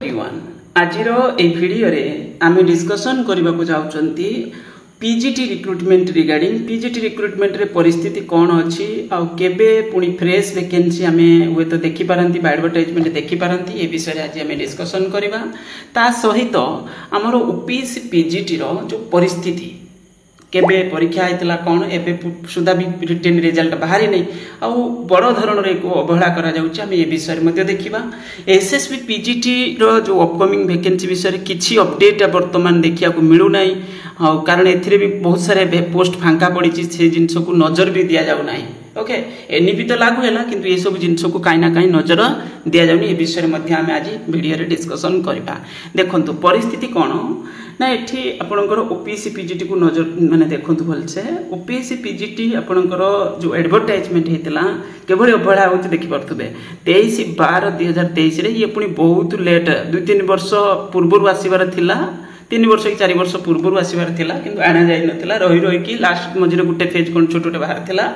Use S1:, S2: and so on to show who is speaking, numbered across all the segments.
S1: Everyone आजिर ए video रे आमे discussion करबा को जाउचंती PGT recruitment regarding PGT recruitment रे परिस्थिति कौन अछि आ केबे पुनी फ्रेश वैकेंसी आमे वे तो देखि पारंती बा एडवर्टाइजमेंट देखि पारंती ए विषय रे आज आमे डिस्कशन करबा ता सहित हमर ओपीएससी पीजीटी रो जो परिस्थिति केबे परीक्षा आइतला कौन एबे सुधा भी रिटन रिजल्ट बाहरी नहीं आ बड़ धरण रे को अवहेला करा जाउची हम ए विषय मध्ये देखिबा एसएसबी पीजीटी रो जो अपकमिंग वैकेंसी विषय किछि अपडेट वर्तमान देखिया को मिलु नाही कारण एथिरे भी बहुत सारे पोस्ट फांका पड़ी से जिनस को नजर भी दिया जाउ नाही ओके एनईपी तो लागू हैला किंतु ये सब जिनस को काई ना काई नजर दिया जाउनी ए विषय मध्ये हम आज वीडियो रे डिस्कशन करबा देखंतु परिस्थिति कोन ना एठी आपनकर ओपीएससी पीजीटी को नजर माने देखंतु भलसे ओपीएससी पीजीटी आपनकर जो एडवर्टाइजमेंट हेतला केवल अवहेला होत देखि परथबे 23/12/2023 रे ये पुनी बहुत लेट 2-3 वर्ष पूर्व आसीबार थिला 3 वर्ष कि 4 वर्ष पूर्व आसीबार थिला किंतु आना जाय नथिला रही रही कि लास्ट मझिरे गुटे फेज कोन छोटोटे बाहर थिला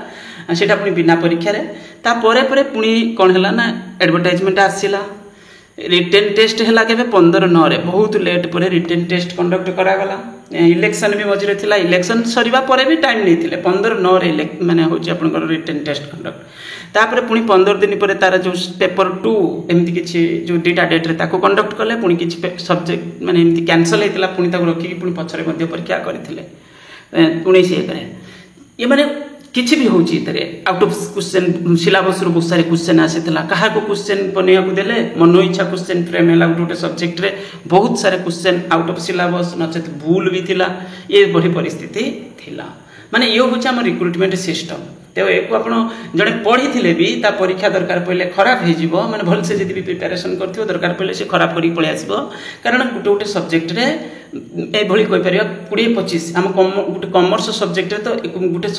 S1: सेटा पुनी बिना परीक्षा रे ता परे परे पुनी कोन हला ना एडवर्टाइजमेंट आसीला रिटेन टेस्ट है के 15/9 रे बहुत लेट पर रिटेन टेस्ट कंडक्ट करा गला इलेक्शन भी मझे थिला इलेक्शन सरीबा परे भी टाइम नहीं थिले 15/9 रे माने होची आपनकर रिटेन टेस्ट कंडक्ट तापर पुनी 15 दिन पर तार जो पेपर 2 एमती किछि जो डेटा डेट रे ताको कंडक्ट करले पुनी किछि सब्जेक्ट माने एमती कैंसिल हेतिला पुनी ताको रखि कि पुनी पछरे मध्य परीक्षा करथिले 19 एकरे ये माने किछि भी होची तरे आउट ऑफ क्वेश्चन सिलेबस रो बहुत सारे क्वेश्चन आसीतला कहा को क्वेश्चन बनेया को देले मनो इच्छा क्वेश्चन फ्रेम हैला गुटे सब्जेक्ट रे बहुत सारे क्वेश्चन आउट ऑफ सिलेबस नचेत भूल भी थिला ये बड़ी परिस्थिति थिला माने यो होची हम रिक्रुटमेंट सिस्टम तो एको आपण जने पढ़ी थिले भी ता परीक्षा दरकार पहिले खराब हे जिवो माने भल से जदी भी प्रिपरेशन करथियो दरकार पहिले से खराब करी पळे आसीबो कारण गुटे गुटे सब्जेक्ट रे ए भली कोइ परिया 20-25 हम गुटे कॉमर्स सब्जेक्ट रे तो गुटे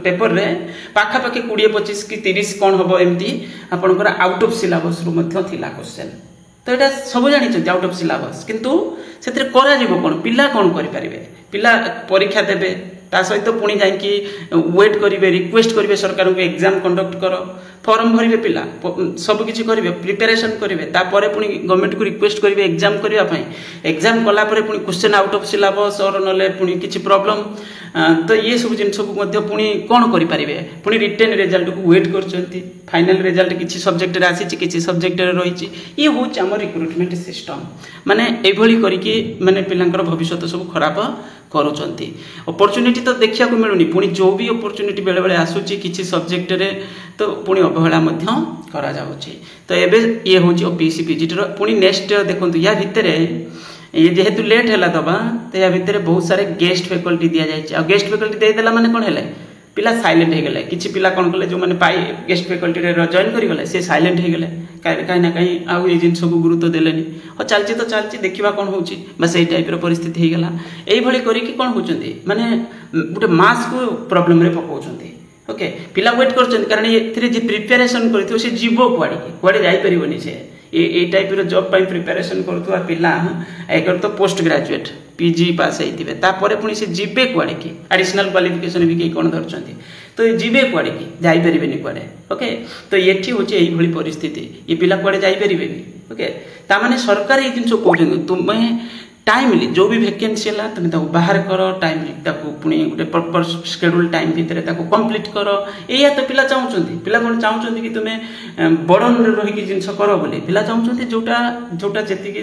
S1: पेपर रे पाखा पाखे 20-25 कि 30 कोन हबो एमती आपनकर आउट ऑफ सिलेबस रो मध्ये थिला क्वेश्चन तो एटा सब जानि छ आउट ऑफ सिलेबस किंतु सेतरे करा जिवो कोन पिला कोन करि परिबे पिला परीक्षा देबे ता सहित पुणी जाइकी वेट करेंगे रिक्वेस्ट करेंगे सरकार को एग्जाम कंडक्ट कर फॉर्म भरवे पिला सब किछि करेंगे प्रिपरेशन करेंगे तापर पुणी गवर्नमेंट को रिक्वेस्ट करेंगे एग्जाम करने एग्जाम कला पुणी क्वेश्चन आउट ऑफ सिलेबस और नले पुणी किछि प्रॉब्लम तो ये सब जिन सब पुणी कौन करेंगे पुणी रिटेन रिजल्ट को वेट कर फाइनल रिजल्ट किछि सब्जेक्ट रे आसी किछि सब्जेक्ट रे रही ये हूँ आम रिक्रुटमेंट सिस्टम माने एभली करिके माने पिलांकर भविष्य सब खराब करूचंती अपॉर्चुनिटी तो देखिया को मिलुनी पुणी जो भी अपॉर्चुनिटी बेले बेले आसुची किछि सब्जेक्ट रे तो पुणी अवहेला मध्य करा जाउची तो एबे ये होची ओपीएससी पीजीटी रो पुणी नेक्स्ट देखंतु या भितरे ये जेहेतु लेट हैला दबा तो या भितरे बहुत सारे गेस्ट फैकल्टी दिया जायछि आ गेस्ट फैकल्टी दे देला माने कोन हैले पिला साइलेंट हे गेले किछि पिला कोन कले जो माने पाई गेस्ट फैकल्टी रे जॉइन करि गेले से साइलेंट हे गेले काई ना काई आ ए जिन सब गुरुत्व देलेनी हो चलची तो चलची देखिबा कोन होची बस एई टाइप रो परिस्थिति हे गेला एई भली करी कि कोन होचंती माने गुटे मास को प्रॉब्लम रे पकोचंती ओके पिला वेट करचंती कारण एथिरे जे प्रिपरेशन करथियो से जीवो कुआडे जाई परिबोनी से ए टाइप रो जॉब पाई प्रिपरेशन करथुआ पिला एकर तो पोस्ट ग्रेजुएट पीजी पास हेतिबे तापरे पुनी से जीबे कुआडे की एडिशनल क्वालिफिकेशन भी के कोन धरचंती तो ये जीवे कुआडे की जाई परिबेनी कुआडे ओके तो एठी होचे एई भली परिस्थिति ये पिला कुआडे जाई परिबेनी ओके ता माने सरकार ए जिंसो कहउछन तुमे टाइमली जो भी वैकेंसी हला तुम ताको बाहर करो टाइमली ताको पुणी गुटे प्रॉपर शेड्यूल टाइम भितर ताको कंप्लीट करो एया तो पिला चाहउछंती पिला कोन चाहउछंती कि तुमे बडन रही कि जिंस करो बोले पिला चाहउछंती जोटा जोटा जेति कि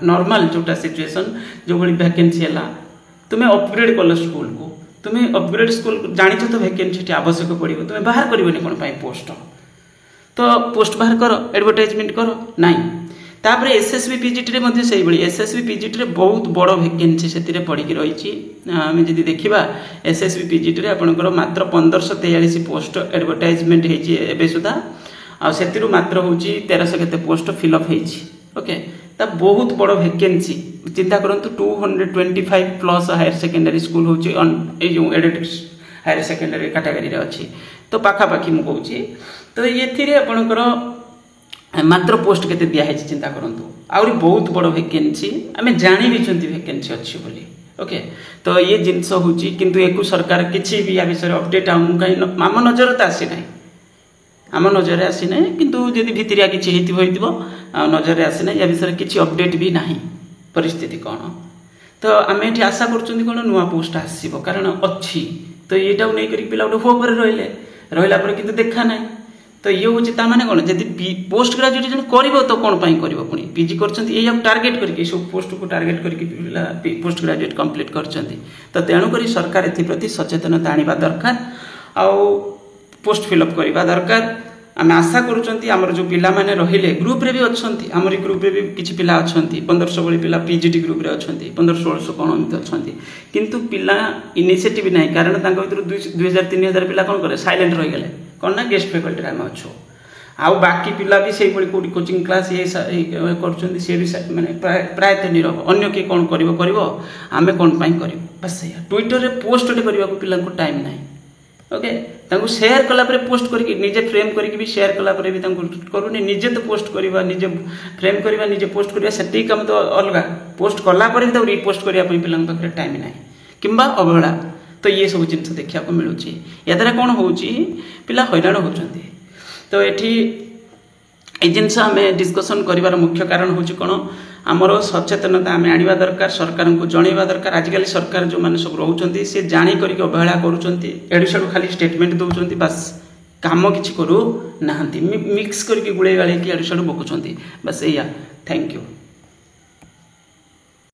S1: नॉर्मल जोटा सिचुएशन जो भली वैकेंसी हला तुमे अपग्रेड कलो स्कूल को तुमे अपग्रेड स्कूल जानिछ तो वैकेंसी आवश्यक पड़िबो तुमे बाहर करिवनी कोन पाई पोस्ट तो पोस्ट बाहर करो एडवर्टाइजमेंट करो नहीं तापर एसएसबी पीजीटी रे मध्ये सेही बळी एसएसबी पीजीटी रे बहुत बड़ वैकेंसी सेतिरे पड़ी कि रहिछि आमे जदी देखिबा एसएसबी पीजीटी रे आपनकर मात्र 1543 पोस्ट एडवर्टाइजमेंट हेछि एबे सुधा आ सेतिरु मात्र होछि 1300 केते पोस्ट फिल अप हेछि ओके ता बहुत बड़ वैकेंसी चिंता करंतु 225 प्लस हायर सेकेंडरी स्कूल होछि ऑन ए जो एडेड हायर सेकेंडरी कैटेगरी रे अछि तो पाखा पाखी मु कहूछि तो एथिरे आपनकर मात्र पोस्ट केते दिया है चिंता करंतु आउरी बहुत बड़ वैकेंसी आमे जानि भी चंती वैकेंसी अछि बोली ओके तो ये जिंस होची किंतु एकु सरकार किछि भी या विषय अपडेट हम काई माम नजर त आसी नै आम नजर आसी ना किंतु जदि भितरिया किसी होइतिबो नजर आसी ना या विषय किसी अपडेट भी नहीं परिस्थिति कौन तो आम ये आशा करुँच कौन नुआ पोस्ट आसो कारण अच्छी तो यहाँ नहीं कर पिला गोटे होप रही रहा कि देखा ना तो ये हूँ ताने कौन जब पोस्ट ग्राजुएट जो कर तो कौन कर पुणी पीजी कर टार्गेट करके सब पोस्ट को टार्गेट करके पोस्ट ग्राजुएट कंप्लीट कर तो तेणुक सरकार एप्रति सचेतनता आने दरकार आउ पोस्ट फिलअप करवा दरकार आम आशा करुँच जो पिला माने रहिले ग्रुप रे भी अच्छा आमरी ग्रुप रे भी किसी पिला अच्छा 1500 भली पिला पीजीटी ग्रुप रे अच्छा 1500-1600 कौन एमती अच्छा किंतु पिला इनिशिएटिव ना कारण भर 2000-3000 पिला कौन करे साइलेंट रही गले कौन ना गेस्ट फैकल्टी आम अच्छु आउ बाकी पिला भी से कौटी कोचिंग क्लास ये कर सी भी माने प्रायतः नीरव अन्य किए कौन कर आम कौन कर बस ट्विटर रे पोस्ट करने को पिला टाइम ना ओके तांको शेयर कला परे पोस्ट करके निजे फ्रेम करके भी शेयर कला परे भी तांको करूनी निजे तो पोस्ट करवा निजे फ्रेम करवा निजे पोस्ट करवा सेटी काम तो अलग पोस्ट कला परे भी रिपोस्ट करने पिलांक पाखे टाइम ना किंबा अवहेला तो ये सब जिन देखा मिलूँ या द्वारा कौन हो पिला हैरान होती तो ये जिनस आम डिस्कसन कर मुख्य कारण हूँ कौन आमर सचेतनता आम आने दरकार सरकार को जनवा दरकार आजिकल सरकार जो मैंने सब रोच सी जाणी कर अवहेला करूँ खाली स्टेटमेंट दौरान बास काम किसी करू ना मिक्स करके गुड़े गाड़े कि एडू साड़ू बकुंट बस या थैंक यू।